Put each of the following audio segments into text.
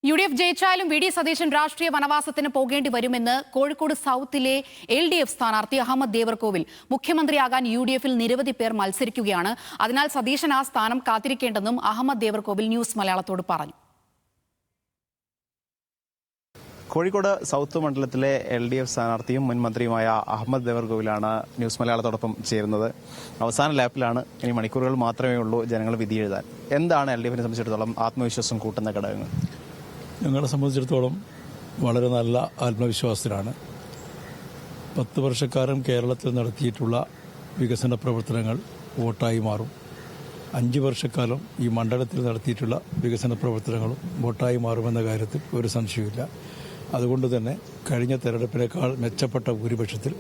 UDF ജയിച്ചാലും V D Satheesan രാഷ്ട്രീയ വനവാസത്തിന് പോകേണ്ടി വരുമെന്ന് കോഴിക്കോട് സൗത്തിലെ LDF സ്ഥാനാർത്ഥി അഹമ്മദ് ദേവർകോവിൽ. മുഖ്യമന്ത്രിയാകാൻ UDFൽ നിരവധി പേർ മത്സരിക്കുകയാണ്. അതിനാൽ സതീശൻ ആ സ്ഥാനം കാത്തിരിക്കേണ്ടെന്നും അഹമ്മദ് ദേവർകോവിൽ ന്യൂസ് മലയാളത്തോട് പറഞ്ഞു. കോഴിക്കോട് സൗത്ത് മണ്ഡലത്തിലെ LDF സ്ഥാനാർത്ഥിയും മുൻ മന്ത്രിയുമായ അഹമ്മദ് ദേവർകോവിലാണ് ന്യൂസ് മലയാളത്തോടൊപ്പം ചേരുന്നത്. അവസാന ലാപ്പിലാണ്. ഇനി മണിക്കൂറുകൾ മാത്രമേ ഉള്ളൂ ജനങ്ങൾ വിധി എഴുതാൻ. എന്താണ് LDFനെ സംബന്ധിച്ചിടത്തോളം ആത്മവിശ്വാസം കൂട്ടുന്ന ഘടകങ്ങൾ? ഞങ്ങളെ സംബന്ധിച്ചിടത്തോളം വളരെ നല്ല ആത്മവിശ്വാസത്തിലാണ്. 10 വർഷക്കാലം കേരളത്തിൽ നടത്തിയിട്ടുള്ള വികസന പ്രവർത്തനങ്ങൾ വോട്ടായി മാറും. 5 വർഷക്കാലം ഈ മണ്ഡലത്തിൽ നടത്തിയിട്ടുള്ള വികസന പ്രവർത്തനങ്ങളും വോട്ടായി മാറുമെന്ന കാര്യത്തിൽ ഒരു സംശയമില്ല. അതുകൊണ്ട് തന്നെ കഴിഞ്ഞ തെരഞ്ഞെടുപ്പിനേക്കാൾ മെച്ചപ്പെട്ട ഭൂരിപക്ഷത്തിൽ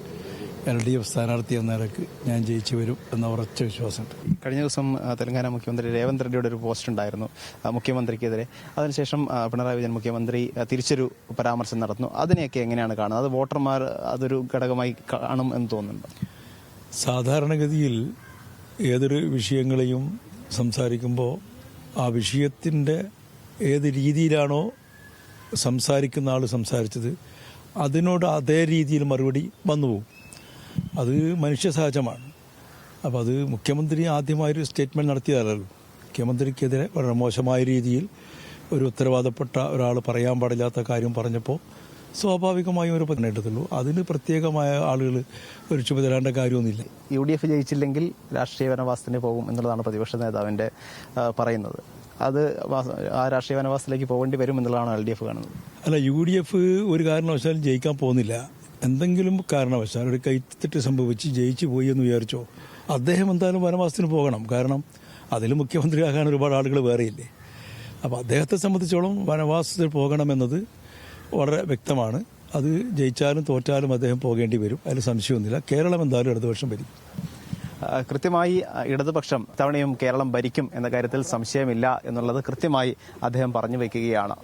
LDF സ്ഥാനാർത്ഥി എന്ന നിലയ്ക്ക് ഞാൻ ജയിച്ചു വരും എന്ന ഉറച്ച വിശ്വാസമുണ്ട്. കഴിഞ്ഞ ദിവസം തെലങ്കാന മുഖ്യമന്ത്രി രേവന്ത് റെഡ്ഡിയുടെ ഒരു പോസ്റ്റ് ഉണ്ടായിരുന്നു മുഖ്യമന്ത്രിക്കെതിരെ. അതിനുശേഷം പിണറായി വിജയൻ മുഖ്യമന്ത്രി തിരിച്ചൊരു പരാമർശം നടത്തുന്നു. അതിനെയൊക്കെ എങ്ങനെയാണ് കാണുന്നത്? അത് വോട്ടർമാർ അതൊരു ഘടകമായി കാണും എന്ന് തോന്നുന്നുണ്ട്? സാധാരണഗതിയിൽ ഏതൊരു വിഷയങ്ങളെയും സംസാരിക്കുമ്പോൾ ആ വിഷയത്തിൻ്റെ ഏത് രീതിയിലാണോ സംസാരിക്കുന്ന ആൾ സംസാരിച്ചത് അതിനോട് അതേ രീതിയിൽ മറുപടി വന്നുപോകും. അത് മനുഷ്യ സഹജമാണ്. അപ്പോൾ അത് മുഖ്യമന്ത്രി ആദ്യമായൊരു സ്റ്റേറ്റ്മെൻറ്റ് നടത്തിയതല്ലല്ലോ. മുഖ്യമന്ത്രിക്കെതിരെ വളരെ മോശമായ രീതിയിൽ ഒരു ഉത്തരവാദപ്പെട്ട ഒരാൾ പറയാൻ പാടില്ലാത്ത കാര്യം പറഞ്ഞപ്പോൾ സ്വാഭാവികമായും ഒരു പറഞ്ഞിട്ടുള്ളൂ. അതിന് പ്രത്യേകമായ ആളുകൾ ഒരു ചുമതലേണ്ട കാര്യമൊന്നുമില്ല. UDF ജയിച്ചില്ലെങ്കിൽ രാഷ്ട്രീയ വനവാസത്തിന് പോകും എന്നുള്ളതാണ് പ്രതിപക്ഷ നേതാവിൻ്റെ പറയുന്നത്. അത് ആ രാഷ്ട്രീയ വനവാസത്തിലേക്ക് പോകേണ്ടി വരും എന്നുള്ളതാണ് LDF കാണുന്നത്. അല്ല, UDF ഒരു കാരണവശാലും ജയിക്കാൻ പോകുന്നില്ല. എന്തെങ്കിലും കാരണവശാൽ ഒരു കൈത്തെറ്റ് സംഭവിച്ച് ജയിച്ചു പോയി എന്ന് വിചാരിച്ചോ, അദ്ദേഹം എന്തായാലും വനവാസത്തിന് പോകണം. കാരണം അതിൽ മുഖ്യമന്ത്രിയാകാൻ ഒരുപാട് ആളുകൾ വേറെയില്ലേ. അപ്പോൾ അദ്ദേഹത്തെ സംബന്ധിച്ചോളം വനവാസത്തിൽ പോകണമെന്നത് വളരെ വ്യക്തമാണ്. അത് ജയിച്ചാലും തോറ്റാലും അദ്ദേഹം പോകേണ്ടി വരും. അതിൽ സംശയമൊന്നുമില്ല. കേരളം എന്തായാലും ഇടതുപക്ഷം ഭരിക്കും. കൃത്യമായി ഇടതുപക്ഷം തവണയും കേരളം ഭരിക്കും എന്ന കാര്യത്തിൽ സംശയമില്ല എന്നുള്ളത് കൃത്യമായി അദ്ദേഹം പറഞ്ഞു വയ്ക്കുകയാണ്.